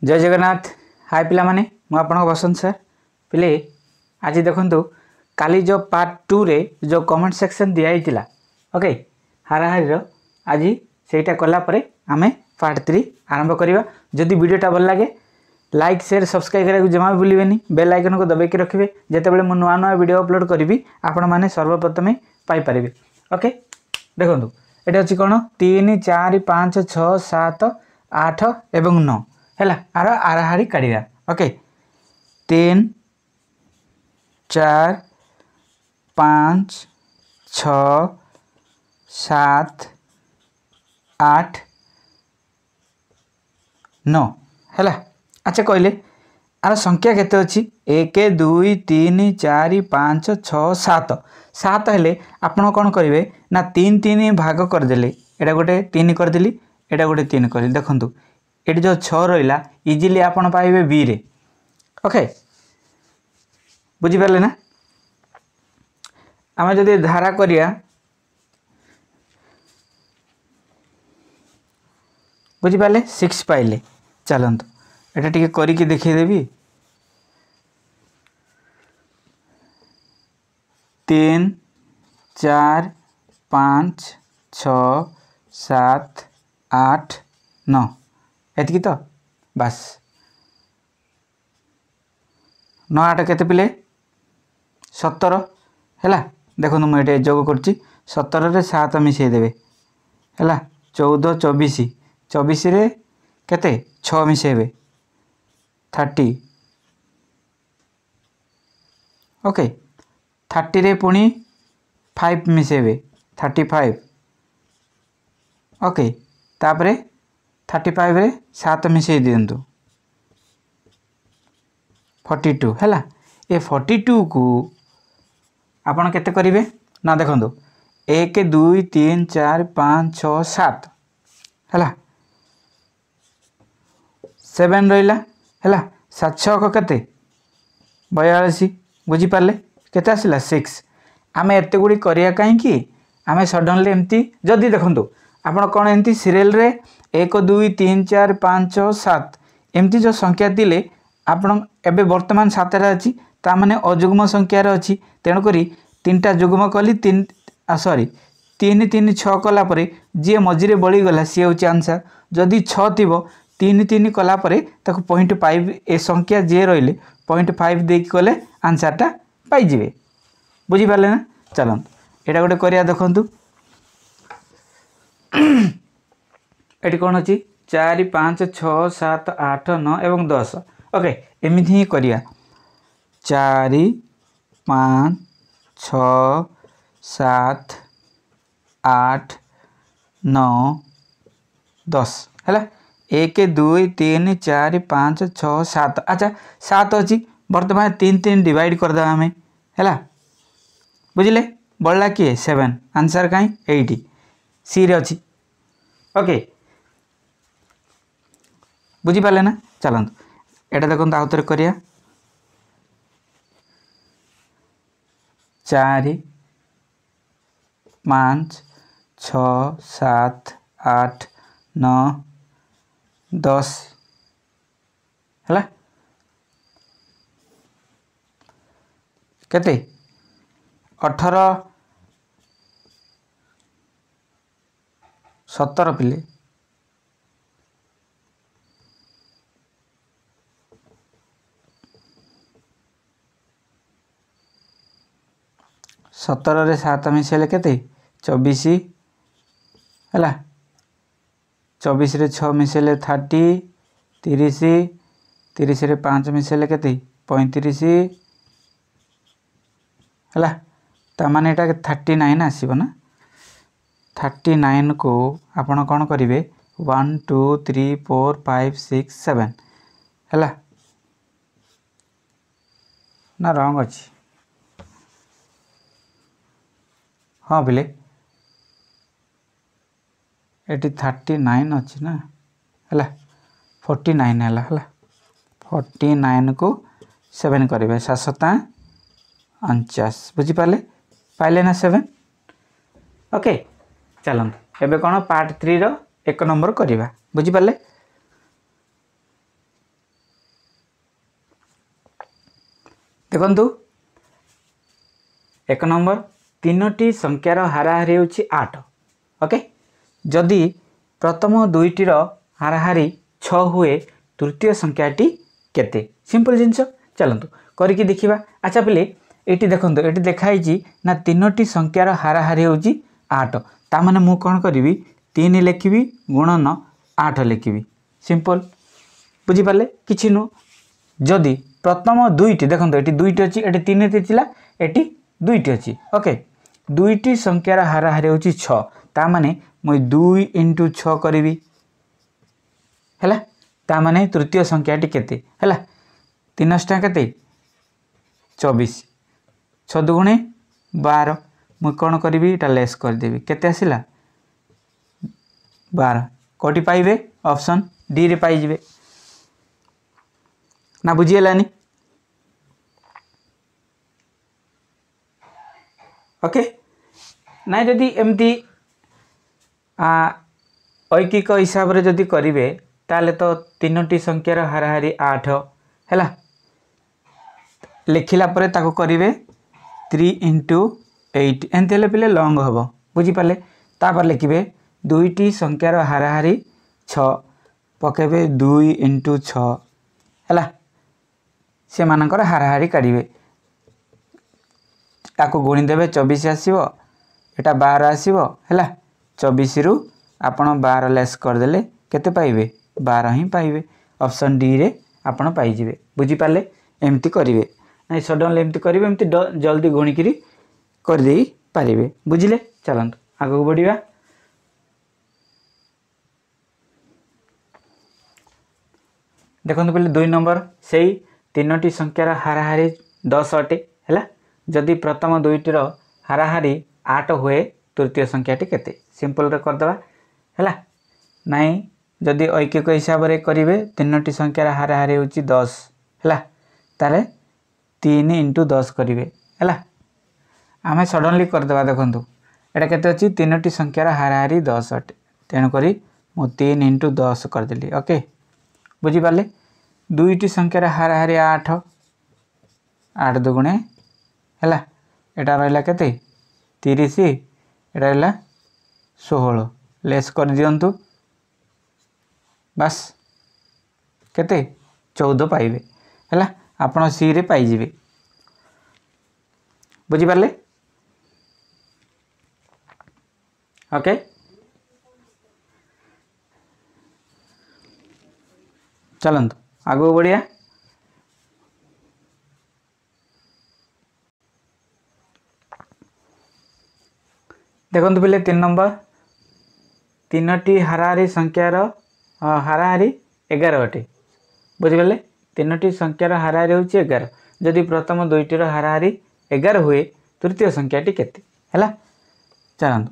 जय जगन्नाथ। हाय पिला माने मु आपन बसंत सर पिले आज देखंतु काली जो पार्ट 2 रे जो कमेंट सेक्शन दिया हितिला ओके हाराहारी रो आज सेटा कला परे आमे पार्ट 3 आरंभ करिवा। जदि वीडियोटा भल लागे लाइक शेयर सब्सक्राइब करा जमा भूलिबेनी, बेल आइकन को दबाई के रखिबे जेतेबेले मु नुआ नुआ वीडियो अपलोड करिवि आपण माने सर्वप्रथमे पाई परिबे। ओके देखंतु एटा अछि कोन 3 4 5 6 7 8 एवं 9 हैला आर आराहारी काढ़िया। ओके 3 4 5 6 7 8 9 हैला। अच्छा कहले आर संख्या केते अछि 1 2 3 4 5 6 7 7 हेले आपण कोन करिवे ना 3 3 भाग कर देले एटा गोटे 3 कर देली एटा गोटे 3 करली। देखंतु एटी जो 6 रहिला इजीली आपण पाइबे बी रे। ओके बुझी परले ना। आमे जदि धारा करिया बुझी पाले 6 पाइले। चलंतु एटा टिके करी के देखै देबी। 3 4 5 6 7 8 9 एतकी तो बस 9 8 केते पिले 17 हैला। देखो मुझे जोग करछि 17 रे 7 मिसई देबे हैला 14 24 24 रे केते 6 मिसेबे 30। ओके 30 रे पुणी 5 मिसेबे 35। ओके तापरे 35 रे 7 मिसई दियंतु 42 हैला। ए 42 को आपण केते करिवे ना देखंतु 1 2 3 4 5 6 7 हैला 7 रहिला हैला 7 6 को केते 42 बुझी पारले केते आसिला 6। आमे एते गुडी करिया काई कि आमे सडनली एम्ति जदी देखंतु आपण कोन एम्ति सीरियल रे 1 2 3 4 5 6 7 एम्ति जो संख्या दिले आपण एबे वर्तमान 7 रा अछि ता माने अजुग्म संख्या रे अछि तेनु करी तीनटा जुग्म कली 3 सॉरी 3 3 6 कला परे जे मझिरे बळी गला सी होची आंसर। जदी 6 थिबो 3 3 कला परे ताको 0.5 ए संख्या जे रहिले 0.5 दे कले आंसरटा पाई जिवे। बुझी पाले ना। चलन एटा गोटे करिया देखंतु एटी कोन अछि 4 5 6 7 8 9 एवं 10। ओके एमिथि ही करिया 4 5 6 7 8 9 10 हैला 1 2 3 4 5 6 7। अच्छा 7 अछि वर्तमान 3 3 डिवाइड कर दा हमें हैला बुझिले बळला के 7 आंसर काई 80 सी रे अछि। ओके बुझी पाले ना। चलंतु एटा देखंतु आउतरे करिया 4 5 6 7 8 9 10 हैला केते 18 17 पिले 17 रे 7 मिसेले केते 24 हैला 24 रे 6 मिसेले 30 30 30 रे 5 मिसेले केते 35 हैला ता माने एटा 39 आसीबो ना। 39 को आपण कोन करिवे 1 2 3 4 5 6 7 हैला ना रंग अछि। हाँ बिले एटी 39 अछि ना हैला 49 हैला हैला 49 को 7 करिवे 7 49 बुझी पाले पाइले ना 7। ओके चलन एबे कोन पार्ट 3 रो 1 नंबर करिवा बुझी पाले। देखंतु एक नंबर तीनोटी संख्यार हाराहारी होछि 8 ओके जदि प्रथम दुईटीर हाराहारी 6 हुए तृतीय संख्याटी केते सिंपल जिनस चलतु करके देखा। अच्छा पे ये देखो ये देखाई ना तीनोटी संख्यार हाराहारी होछि 8 ता माने मु कौन करी 3 लिखी गुणन 8 लिखी सिंपल बुझीपारे किसी नु जदि प्रथम दुईटी देखो ये दुईटी अच्छी ये 3 थिला ये दुईटी अच्छी ओके दुईटी संख्यार हाराहारी होछि 6 ता माने मुई 2 × 6 करी है ता माने तृतीय संख्याटी केते है 3 केते 24 6 दुगुणे 12 मुई कौन करी इटा लेस करदेवी केते आसिला 12 कोटी पाइबे ऑप्शन डी रे पाइबे ना बुझीगलानी ओके ना जदि एमती ऐकिक हिसाब रे जदि करिवे ताले तो तीनोटी संख्यार हाराहारी 8 है लिखिला परे ताको करिवे 3 × 8 एंते हेले पिले लॉन्ग हबो बुझीपारे तापर लिखिवे दुईटी संख्यार हाराहारी 6 पकेबे 2 × 6 है से मानकर हाराहारी काढ़े ताको गुणी देवे 24 आसीबो एटा 12 आसीबो है 24 रु आपण 12 लेस करदेले केते पाइबे 12 ही पाइबे ऑप्शन डी रे आपण पाइजिबे बुझीपारे एमती करिवे ना सडनली एमती करिवे एमती जल्दी गुणिकी कर दे पारिबे बुझिले चलंतु आगो बढ़िया। देखो पहले 2 नंबर से तीनोटी संख्यार हाराहारी 10 अटे है जदि प्रथम दुईटीर हाराहारी 8 हुए तृतीय संख्याटी केते सिंपल रे करदवा है नाई जदि ऐकिक हिसाब रे करिवे तीनोटी संख्यार हाराहारी होची 10 है तारे 3 × 10 करिवे है आमे सडनली करदवा देखंतु एटा केते अछि तीनोटी संख्यार हाराहारी 10 अटे तेणुक मु 3 × 10 करदेली ओके बुझीपारे दुईटी संख्यार हाराहारी 8 8 दुगुणे है एटा रहा केते 30 एटा रहा 16 लेस कर दियंतु बस केते 14 पाइबे है आपण सी रे पाइजिबे बुझीपारे ओके चलंतु आगो बढ़िया। देखो पहले 3 नंबर तीनोटी हाराहारी संख्यार हाराहारी 11 अटे बुझीपारे तीनोटी संख्यार हाराहारी होची 11 जदि प्रथम दुईटीर हाराहारी 11 हुए तृतीय संख्याटी केते है चलतु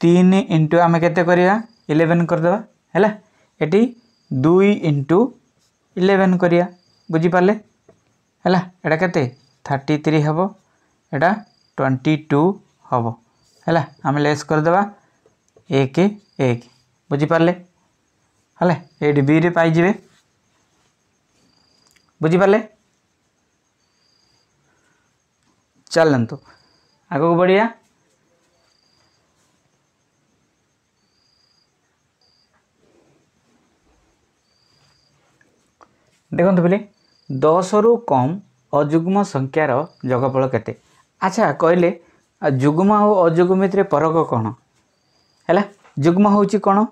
3 × आमे केते करिया 11 करदेवा है एटी 2 × 11 करिया बुझीपारे है एटा केते 33 हबो एटा 22 हबो है आम लेस करदेवा 1 1 बुझीपारे है ये बी रे पाइजिबे बुझीपारे चलतु आगो बढ़िया। देखो पहले 10 रु कम अजुग्म संख्यार जोगफल केते अच्छा कहले जुग्म और अजुग्म भितर फरक कौन है जुग्म हूँ कौन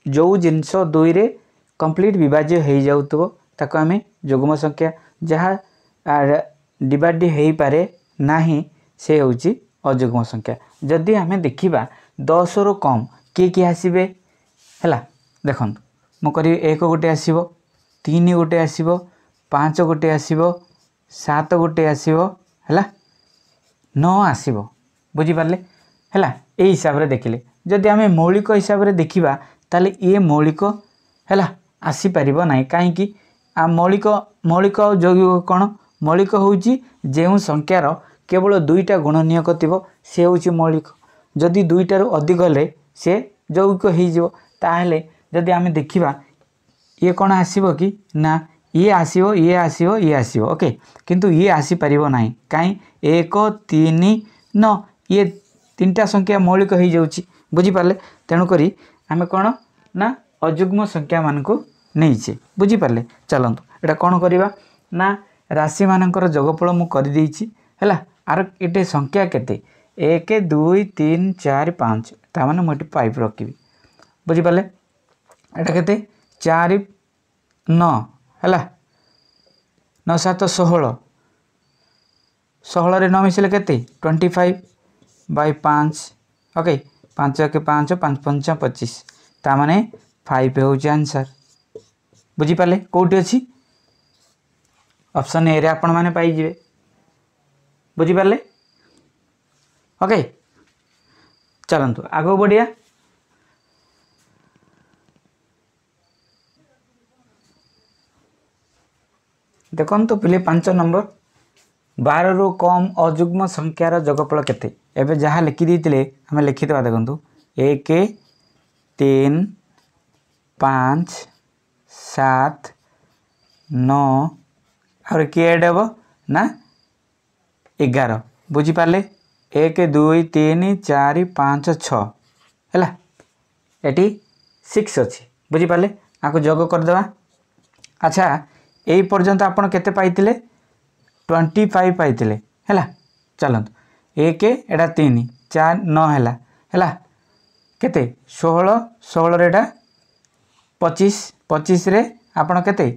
जो जिनस 2 रे कंप्लीट विभाज्य हो जाऊथबो ताको आमे जुग्म संख्या जहाँ डिवाइड हो पारे नाही से हूँ अजुग्म संख्या जदि आमे देखिबा 10 रु कम किए आसीबे है देखो मु करी 1 गोटे आसीबो 3 गोटे आसीबो 5 गोटे आसीबो 7 गोटे आसीबो है 9 आसीबो बुझीपारे है यही हिसाब रे देखिले जदि आमे मौलिक हिसाब रे देखिबा ताले ये मौलिक है आसीपर ना कहीं मौलिक मौलिक यौगिक कौन मौलिक हूँ जो संख्यार केवल 2टा गुणनीयक थी सी हूँ मौलिक जदि 2टारू अधिक हेले सी यौगिक हो ताहले जदि आमे देखिबा ये कौन आसीबो कि ना ये आसीबो ये आसीबो ये आसीबो ओके किंतु ये आसी परिबो नाही काई 1 3 9 ये तीनटा संख्या मौलिक हो जाउची बुझी पाले तेणु करी आमे कोन ना अजुग्म संख्या मान को नहींचे बुझी पाले चलंतु एटा कोन करिबा ना राशि मानकर जोगफल मु कर देइची हैला आर एटे संख्या केते 1 2 3 4 5 ता माने मोटी 5 रखिबी बुझी पाले एटा केते 4 9 हैला 9 7 16 16 रे 9 मिसले केते 25 बाय 5 ओके 5 के 5 5 5 25 ता माने 5 होउची आंसर बुझी पाले कोठी अछि ऑप्शन ए रे आपण माने पाई जिवे बुझी पाले ओके चलंतु आगो बढ़िया देखो तो पिले 5 नंबर 12 रु कम अजुग्म संख्यार जोगफल केते एबे जहा लिखि दिथिले हमें लिखि देबा देखंतु 1 3 5 7 9 और किए ऐड हेबो ना 11 बुझी पाले 1 2 3 4 5 6 हैला एटी 6 अछि बुझी पाले आको जोग कर देबा अच्छा एई पर्यंत आपण केते पाइतिले 25 पाइतिले हैला चलंतु 1 एटा 3 4 9 हैला हैला केते 16 16 रे एटा 25 25 रे आपण केते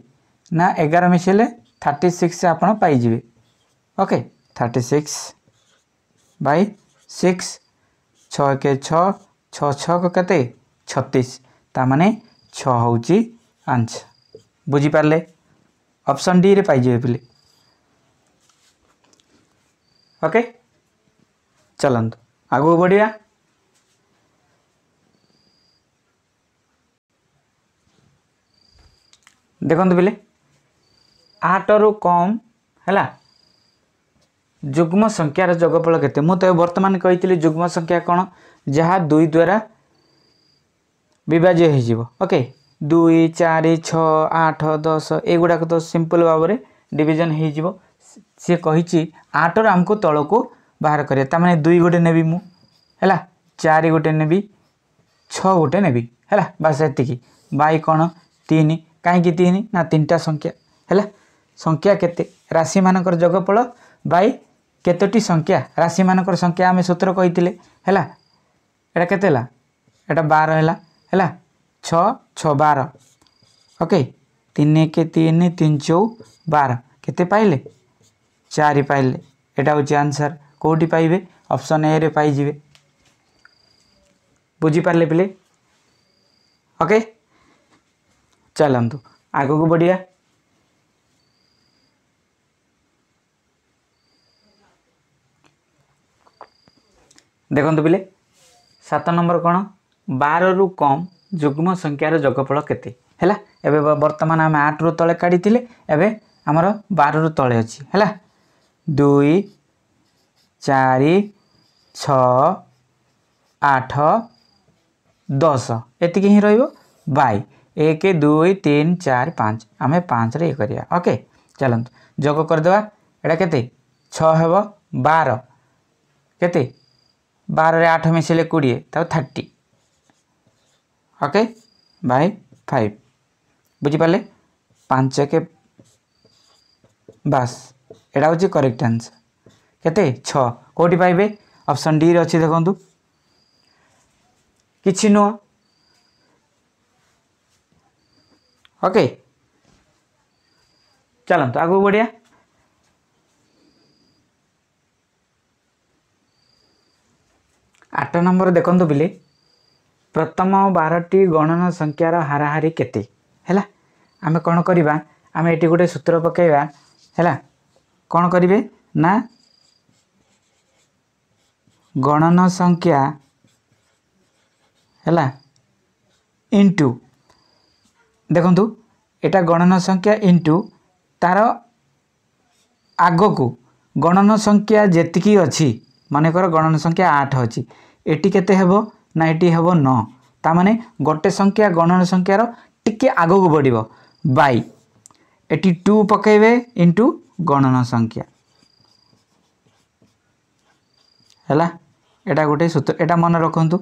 ना 11 मिसेले 36 आपण पाई जिवे ओके 36 बाय 6 6 के 6 6 6 को केते 36 ता माने 6 होउची आंसर बुझी पारले ऑप्शन डी रे पाई जिवे पिले ओके चलंतु आगो बढ़िया देखंतु पिले 8 रु कम हैला जुग्म संख्यार जोगफल केते मु तो वर्तमान कहितली जुग्म संख्या कोन जहा 2 द्वारा विभाज्य हो जिवो ओके 2 4 6 8 10 एगुडा को तो सिंपल भाबरे डिवीजन हो जिवो से कहिची 8 रो हमको तळ को बाहर करिया ता माने 2 गोटे नेबी मु हैला 4 गोटे नेबी 6 गोटे नेबी हैला बस एतिकी बाई कोन 3 काहे की 3 ना तीनटा संख्या हैला संख्या केते राशि मानकर जोगफल बाई केतोटी संख्या राशि मानकर संख्या आमे सूत्र कहितिले हैला एटा केते हला एटा 12 हैला हैला 6 6 12 ओके 3 के 3 3 4 12 केते पाइले 4 पाइले एटा होची आंसर कोठी पाइबे ऑप्शन ए रे पाई जिवे बुझी पारले पिले ओके चलंतु आगो को बढ़िया देखंतु पिले 7 नंबर कोन 12 रु कम जुग्म संख्यार जोगफल केते हैला एबे वर्तमान हम 8 रु तळे काढी थिले एबे हमर 12 रु तळे अछि हैला 2 4 6 8 10 एतिकी ही रहइबो बाय 1 2 3 4 5 आमे 5 रे करिया ओके चलंतु जोग कर देबा एटा केते 6 हेबो 12 केते 12 रे 8 मिसले 20 ता 30 ओके बाय 5 बुझी पाले 5 के बस एटा होची करेक्ट आंसर केते 6 कोठी पाइबे ऑप्शन डी रे अछि देखंतु किछि नो ओके चलंतु आगु बढ़िया 8 नंबर देखंतु बिले प्रथम 12टी गणन संख्यार हाराहारी केते हैला आमे कोन करिबा आमे एटी गोटे सूत्र पकेइबा हैला कोन करिवे ना गणन संख्या हैला इंटू देखंतु एटा गणन संख्या इंटू तार आगो को गणन संख्या जेतिकी अछि माने कर गणन संख्या 8 अछि एटी केते हेबो ना एटी हेबो 9 ता माने गोटे संख्या गणन संख्यार टिके आगो को बढ़िबो बाई एटी 2 पकेबे इंटू गणन संख्या हैला एटा गोटे सूत्र एटा मन रखंतु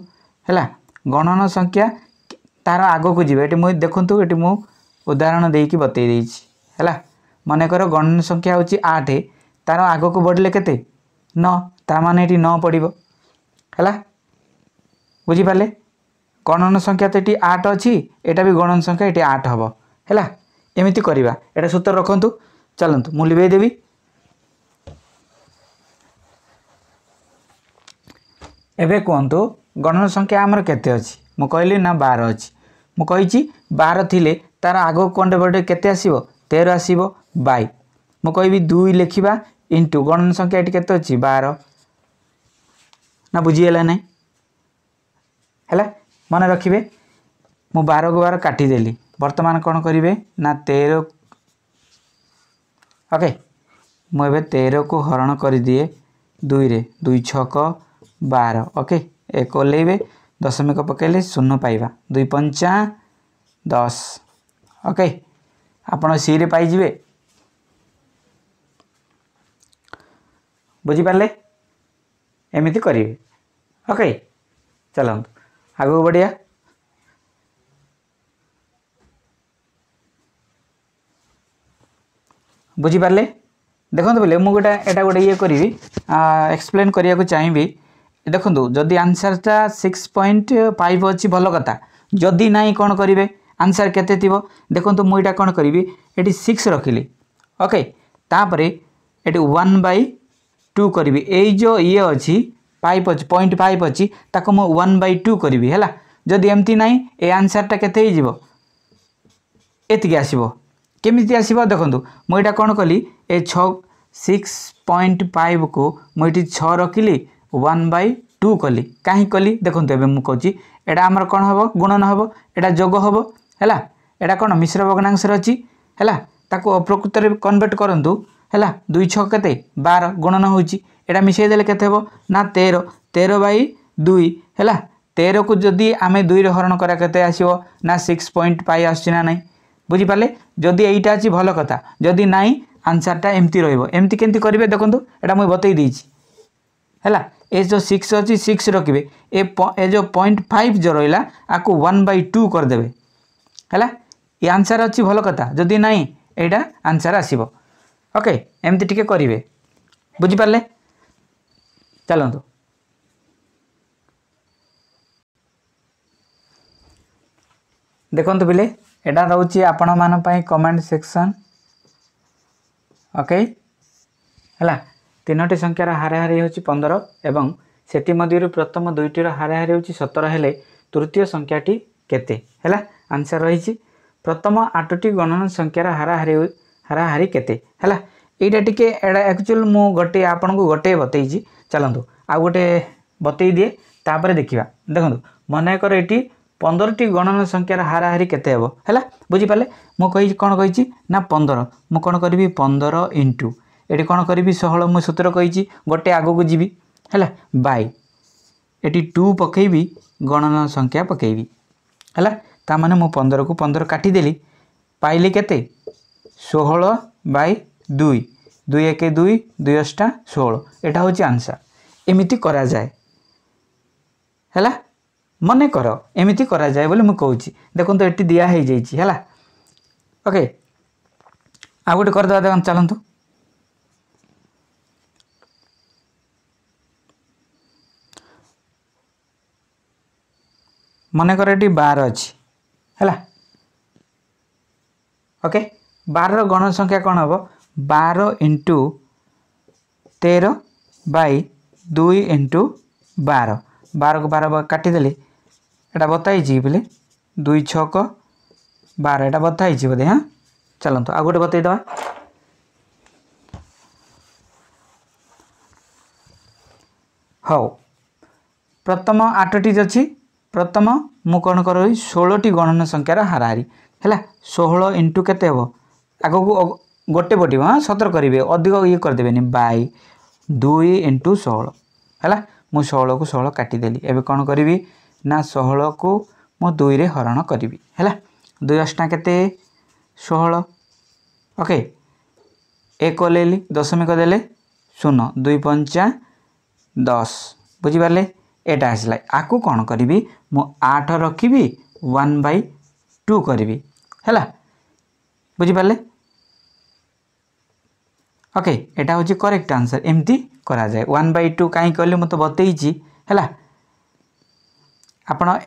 हैला गणन संख्या तार आगो को जीवे एटी मु देखंतु एटी मु उदाहरण देई की बतई देइछि हैला माने कर गणन संख्या होची 8 तार आगो को बढ़ले केते 9 तार माने एटी 9 पड़िबो हैला बुझी पाले गणन संख्या तो ये 8 अच्छी एटा भी गणन संख्या ये 8 हम है एमती करवा एटा सूत्र रखु चलतु मु लिभे देवी एबे कहतु गणन संख्या आमर केते अच्छी मु कहली ना 12 अच्छी मु कही 12 थिले तार आग कंडे बड़े केते आसीबो 13 आसीबो बाई मु कहबी 2 लिखिबा इंटू गणन संख्या ये केते अच्छी 12 ना बुझीगला नहीं है मन रखिए मु 12 को 12 काटिदेली वर्तमान कौन करेंगे ना 13 ओके मुझे 13 को हरण कर दिए 2 रे 2 छक 12 ओके एक ओल्लैबे दशमिक पकेले शून्य पाइबा 2 पंचा 10 ओके आपण सी रे पाइजिबे बुझीपारे एमती करेंगे ओके चलतु आगू बढ़िया बुझीपारे देखो बोले मुझे एटा गोटे ये करी एक्सप्लेन करने को चाहिए देखो जदि आंसरटा 6.5 अच्छी भल कथा जदि नाई कौन करेंगे आंसर केते थिबो देखो मुझे कौन करी ये 6 रखिली ओके तापर ये 1/2 करी ये जो ये अच्छी 0.5 अच्छी ताको मो 1/2 करी है जदि एमती नाई ए आंसरटा केते हो एतिकी आसीबो केमिति आसीबो देखंतु मुझे कौन कली ए 6.5 को मुझे 6 रखिली 1/2 कली कहीं कली देखो एवं मुझे एटा आमर कौन हम गुणन हम एटा जोग हम है एटा कौन मिश्र भग्नांश अच्छी है ताको अप्रकृत कन्वर्ट करंतु है 2 6 केते 12 गुणन होची एटा मिसई देले केते हो ना 13/2 है 13 को जदि आमे 2 रे हरण करा केते आसीबो ना 6.5 आछि ना नहीं बुझीपारे जदि एटा अच्छी भल कथा जदि नाई आंसरटा एमती रहिबो एमती केमती करिवे देखंतु एटा मुई बतई देइछि हैला ए जो 6 अच्छी 6 रखिए ए जो 0.5 जो रहा आपको 1/2 करदे है ये आंसर अच्छी भल कथा जदि नाई एटा आंसर आसीबो ओके एमती टिके करिवे बुझीपारे चलतु देखंतु बिले एटा रोची आपण मान पई कमेंट सेक्शन ओके हैला तीनोटी संख्यार हाराहारी होची 15 एवं सेति मध्यरु प्रथम दुईटीर हाराहारी होची 17 हेले तृतीय संख्याटी केते हैला आंसर रही प्रथम 8टी गणन संख्यार हाराहारी केते हैला एटा टिके एडा एक्चुअल मु गोटे आपन को गोटे बतैछि चलंतु आ गोटे बतै दिए तापर देखिबा देखंतु मने कर एटी 15टी गणन संख्यार हाराहारी केते हेबो हैला बुझी पाले मु कहि कोन कहिछि ना 15 मु कोन करबी 15 इंटू एटी कोन करबी 16 मु सूत्र कहिछि गोटे आगो को जीबी हैला बाय एटी 2 पकेबी गणन संख्या पकेबी हैला ता माने मु 15 को 15 काटी देली पाइली केते 16/2 2 1 2 2 8 16 एटा होछि आंसर एमिति करा जाय हैला मने कर एमिति करा जाए बोले मुझे कहूँ देखो तो ये दिया है है ओके आ गोटे करदे देख चलतु मन कर ये 12 अच्छी है ओके 12 गण संख्या कौन हम 12 इंटू 13/2 इंटू 12 12 को 12 काटिदेली एटा बताई बोले 2 6 12 एटा बताई बोधे हाँ चलतु आ गोटे बतईद हाँ प्रथम 8टी अच्छी प्रथम मु कौन कर 16टी गणन संख्यार हाराहारी है 16 इंटू केते हम आग को गोटे पटिब हाँ सतर करेंगे अधिक ये करदे बाई 2 इंटू 16 है मु 16 को 16 काटिदेली एवं कौन करी ना 16 को मो 2 रे हरण करी है 2 8 केते 16 ओके एक ओल्लैली दशमिक देले 0 2 पंचा 10 बुझिपारे एटा आसला आकु कौन करी मु 8 रखी 1/2 करी है बुझिपारे ओके एटा हूँ करेक्ट आंसर एमती करा जाए 1/2 कहीं कहले मुझे बतई है आपण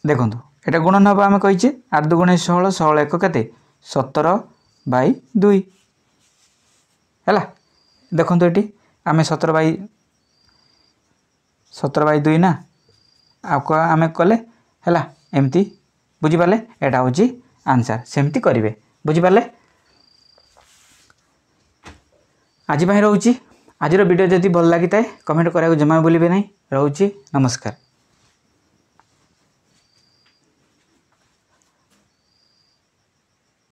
देखो एटा गुणन हम आम कहीचे 8 2 गुणे 16 16 1 केते 17/2 है देखो ये आम 17/2 ना आम कले है एमती बुझिपारे एटा हूँ आंसर सेमती करेंगे बुझिपारे आज रोचे आज वीडियो जदि भल लगी था कमेंट करा जमा भूलिए नहीं रोचे नमस्कार।